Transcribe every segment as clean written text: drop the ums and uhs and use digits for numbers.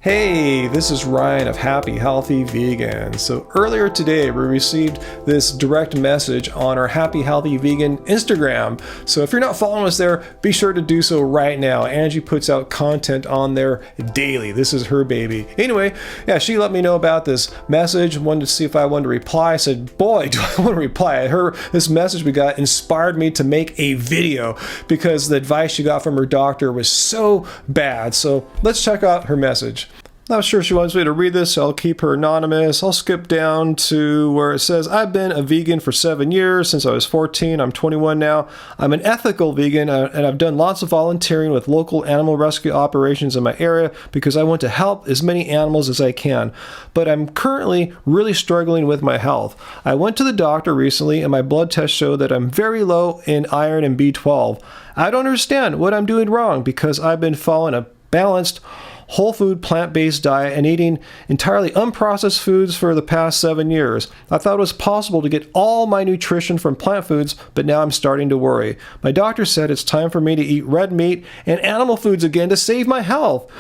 Hey, this is Ryan of Happy Healthy Vegan. So earlier today we received this direct message on our Happy Healthy Vegan Instagram. So if you're not following us there, be sure to do so right now. Angie puts out content on there daily. This is her baby. Anyway, yeah, she let me know about this message, wanted to see if I wanted to reply. I said, boy, do I want to reply. This message we got inspired me to make a video because the advice she got from her doctor was so bad. So let's check out her message. Not sure she wants me to read this, so I'll keep her anonymous. I'll skip down to where it says, I've been a vegan for 7 years, since I was 14. I'm 21 now. I'm an ethical vegan, and I've done lots of volunteering with local animal rescue operations in my area because I want to help as many animals as I can. But I'm currently really struggling with my health. I went to the doctor recently, and my blood test showed that I'm very low in iron and B12. I don't understand what I'm doing wrong because I've been following a balanced whole food, plant-based diet and eating entirely unprocessed foods for the past 7 years. I thought it was possible to get all my nutrition from plant foods, but now I'm starting to worry. My doctor said it's time for me to eat red meat and animal foods again to save my health.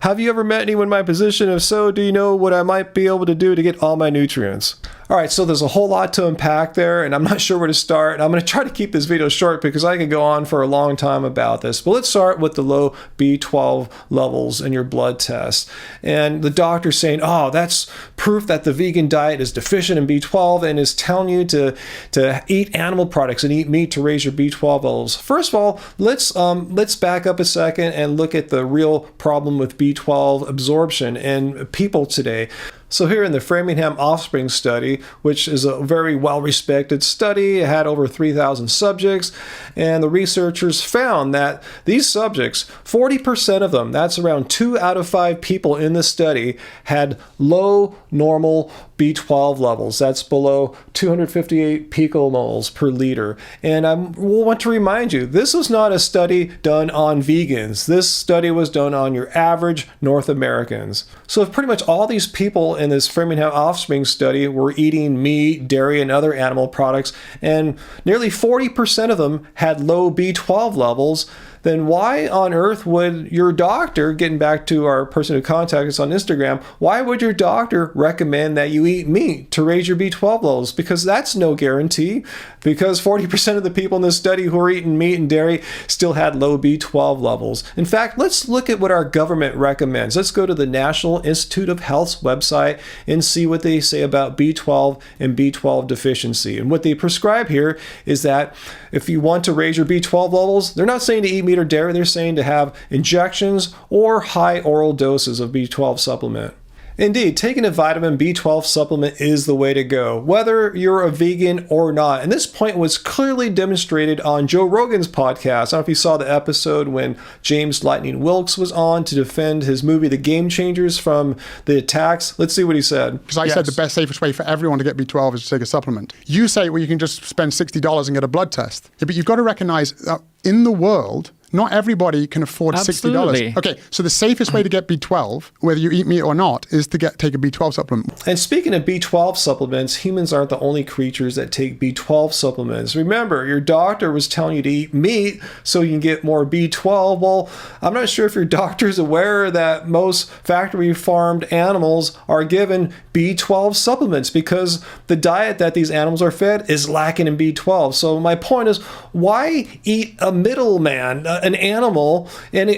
Have you ever met anyone in my position? If so, do you know what I might be able to do to get all my nutrients? All right, so there's a whole lot to unpack there, and I'm not sure where to start. I'm going to try to keep this video short because I could go on for a long time about this. But let's start with the low B12 levels in your blood test. And the doctor's saying, oh, that's proof that the vegan diet is deficient in B12 and is telling you to eat animal products and eat meat to raise your B12 levels. First of all, let's back up a second and look at the real problem with B12 absorption in people today. So here in the Framingham Offspring Study, which is a very well-respected study, it had over 3,000 subjects, and the researchers found that these subjects, 40% of them, that's around 2 out of 5 people in the study, had low normal B12 levels. That's below 258 picomoles per liter. And I want to remind you, this was not a study done on vegans. This study was done on your average North Americans. So if pretty much all these people in this Framingham Offspring study were eating meat, dairy, and other animal products, and nearly 40% of them had low B12 levels, then why on earth would your doctor, getting back to our person who contacted us on Instagram, why would your doctor recommend that you eat meat to raise your B12 levels? Because that's no guarantee, because 40% of the people in this study who are eating meat and dairy still had low B12 levels. In fact, let's look at what our government recommends. Let's go to the National Institute of Health's website and see what they say about B12 and B12 deficiency. And what they prescribe here is that if you want to raise your B12 levels, they're not saying to eat meat or dairy, they're saying to have injections or high oral doses of B12 supplement. Indeed, taking a vitamin B12 supplement is the way to go, whether you're a vegan or not. And this point was clearly demonstrated on Joe Rogan's podcast. I don't know if you saw the episode when James Lightning Wilkes was on to defend his movie The Game Changers from the attacks. Let's see what he said. Because I said the best, safest way for everyone to get B12 is to take a supplement. You say, well, you can just spend $60 and get a blood test. Yeah, but you've got to recognize that in the world, not everybody can afford $60. Okay, so the safest way to get B12, whether you eat meat or not, is to take a B12 supplement. And speaking of B12 supplements, humans aren't the only creatures that take B12 supplements. Remember, your doctor was telling you to eat meat so you can get more B12. Well, I'm not sure if your doctor's aware that most factory farmed animals are given B12 supplements because the diet that these animals are fed is lacking in B12. So my point is, why eat a middleman, an animal, and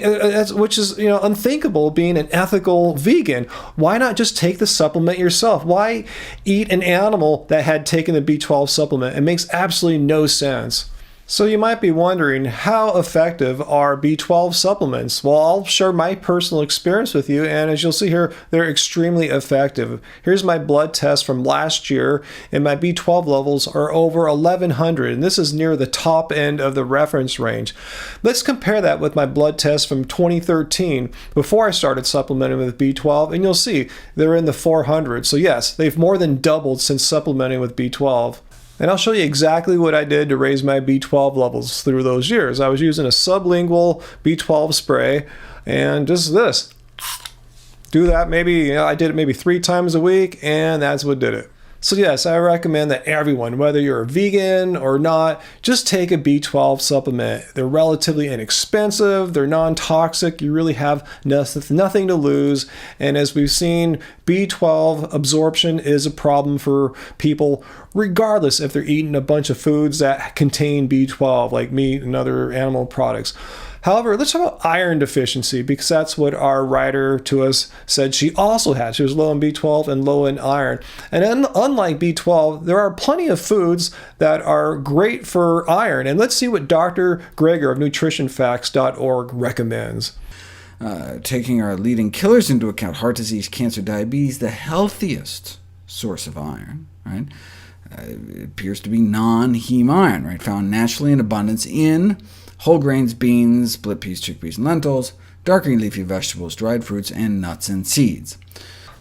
which is unthinkable being an ethical vegan? Why not just take the supplement yourself? Why eat an animal that had taken the B12 supplement? It makes absolutely no sense. So you might be wondering, how effective are B12 supplements? Well, I'll share my personal experience with you, and as you'll see here, they're extremely effective. Here's my blood test from last year, and my B12 levels are over 1100, and this is near the top end of the reference range. Let's compare that with my blood test from 2013, before I started supplementing with B12, and you'll see they're in the 400s. So yes, they've more than doubled since supplementing with B12. And I'll show you exactly what I did to raise my B12 levels through those years. I was using a sublingual B12 spray and just this. Do that maybe, I did it maybe 3 times a week, and that's what did it. So yes, I recommend that everyone, whether you're a vegan or not, just take a B12 supplement. They're relatively inexpensive, they're non-toxic, you really have nothing to lose. And as we've seen, B12 absorption is a problem for people regardless if they're eating a bunch of foods that contain B12, like meat and other animal products. However, let's talk about iron deficiency, because that's what our writer to us said she also had. She was low in B12 and low in iron. And unlike B12, there are plenty of foods that are great for iron. And let's see what Dr. Greger of nutritionfacts.org recommends. Taking our leading killers into account, heart disease, cancer, diabetes, the healthiest source of iron, right? It appears to be non-heme iron, right? Found naturally in abundance in whole grains, beans, split peas, chickpeas, and lentils, dark green leafy vegetables, dried fruits, and nuts and seeds.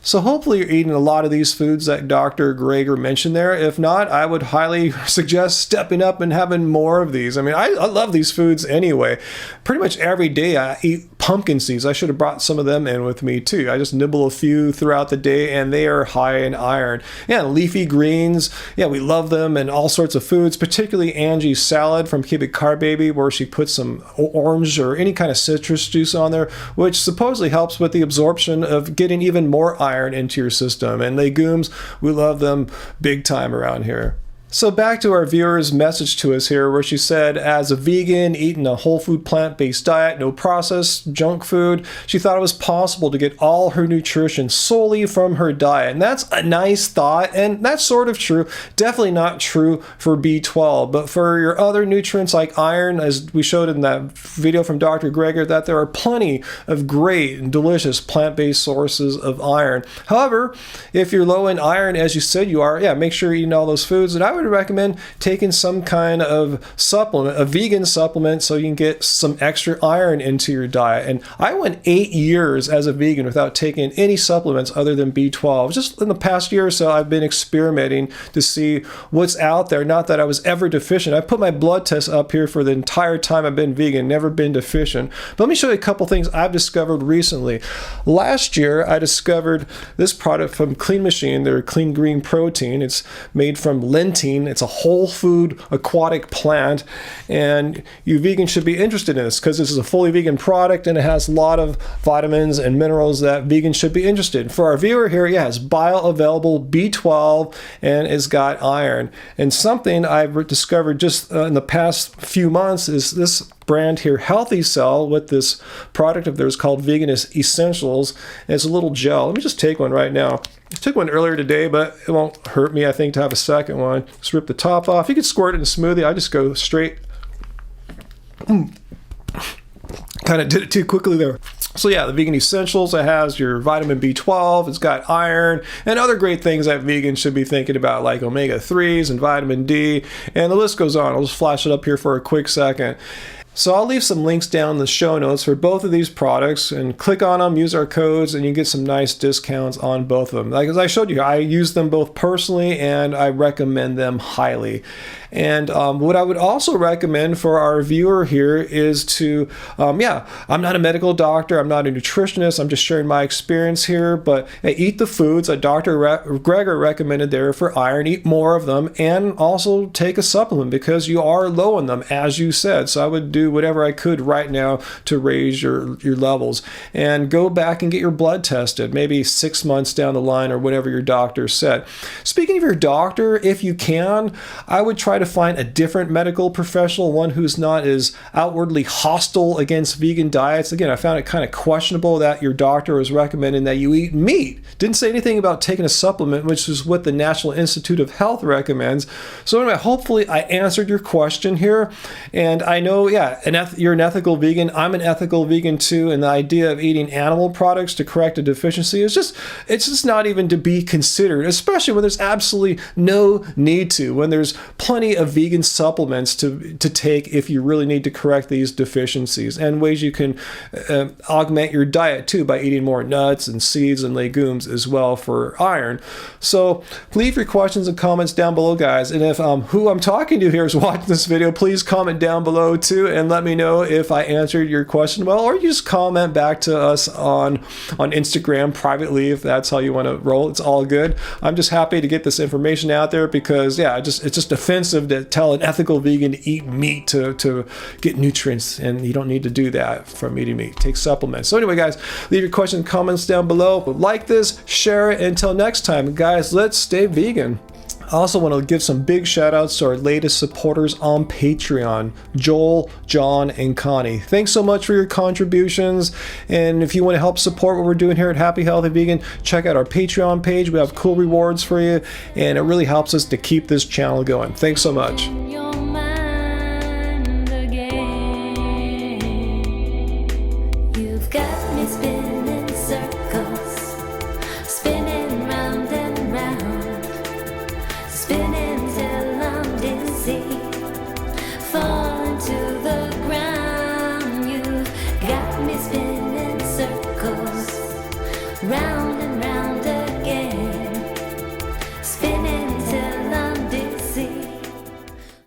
So hopefully you're eating a lot of these foods that Dr. Greger mentioned there. If not, I would highly suggest stepping up and having more of these. I mean, I love these foods anyway. Pretty much every day I eat pumpkin seeds. I should have brought some of them in with me too. I just nibble a few throughout the day, and they are high in iron. Yeah, leafy greens. Yeah, we love them, and all sorts of foods, particularly Angie's salad from Keep It Carb Baby, where she puts some orange or any kind of citrus juice on there, which supposedly helps with the absorption of getting even more iron into your system. And legumes, we love them big time around here. So back to our viewer's message to us here, where she said, as a vegan, eating a whole food plant-based diet, no processed junk food, she thought it was possible to get all her nutrition solely from her diet. And that's a nice thought, and that's sort of true. Definitely not true for B12, but for your other nutrients like iron, as we showed in that video from Dr. Greger, that there are plenty of great and delicious plant-based sources of iron. However, if you're low in iron, as you said you are, yeah, make sure you're eating all those foods. And I would recommend taking some kind of supplement, a vegan supplement, so you can get some extra iron into your diet. And I went 8 years as a vegan without taking any supplements other than B12. Just in the past year or so, I've been experimenting to see what's out there. Not that I was ever deficient. I put my blood tests up here for the entire time I've been vegan, never been deficient. But let me show you a couple things I've discovered recently. Last year, I discovered this product from Clean Machine, their Clean Green Protein. It's made from lentine. It's a whole food aquatic plant, and you vegans should be interested in this because this is a fully vegan product and it has a lot of vitamins and minerals that vegans should be interested in. For our viewer here, yeah, it's bioavailable B12 and it's got iron. And something I've discovered just in the past few months is this brand here, Healthycell, with this product of theirs called Veganist Essentials. And it's a little gel. Let me just take one right now. I took one earlier today, but it won't hurt me, I think, to have a second one. Just rip the top off. You could squirt it in a smoothie. I just go straight. Kind of did it too quickly there. So yeah, the Vegan Essentials, it has your vitamin B12, it's got iron, and other great things that vegans should be thinking about, like omega-3s and vitamin D, and the list goes on. I'll just flash it up here for a quick second. So I'll leave some links down in the show notes for both of these products, and click on them, use our codes, and you get some nice discounts on both of them. Like as I showed you, I use them both personally, and I recommend them highly. And what I would also recommend for our viewer here is to, I'm not a medical doctor, I'm not a nutritionist, I'm just sharing my experience here, but eat the foods that Dr. Greger recommended there for iron, eat more of them, and also take a supplement because you are low in them, as you said. So I would do whatever I could right now to raise your levels. And go back and get your blood tested, maybe 6 months down the line or whatever your doctor said. Speaking of your doctor, if you can, I would try to find a different medical professional, one who's not as outwardly hostile against vegan diets. Again, I found it kind of questionable that your doctor was recommending that you eat meat. Didn't say anything about taking a supplement, which is what the National Institute of Health recommends. So anyway, hopefully I answered your question here. And I know, you're an ethical vegan. I'm an ethical vegan too. And the idea of eating animal products to correct a deficiency is it's just not even to be considered, especially when there's absolutely no need to, when there's plenty of vegan supplements to take if you really need to correct these deficiencies, and ways you can augment your diet too by eating more nuts and seeds and legumes as well for iron. So leave your questions and comments down below, guys. And if who I'm talking to here is watching this video, please comment down below too. And and let me know if I answered your question well, or you just comment back to us on Instagram privately if that's how you want to roll. It's all good. I'm just happy to get this information out there because, yeah, it's just offensive to tell an ethical vegan to eat meat to get nutrients, and you don't need to do that from eating meat. Take supplements. So anyway, guys, leave your questions and comments down below. Like this, share it. Until next time, guys, let's stay vegan. I also want to give some big shout outs to our latest supporters on Patreon, Joel, John, and Connie. Thanks so much for your contributions. And if you want to help support what we're doing here at Happy Healthy Vegan, check out our Patreon page. We have cool rewards for you, and it really helps us to keep this channel going. Thanks so much.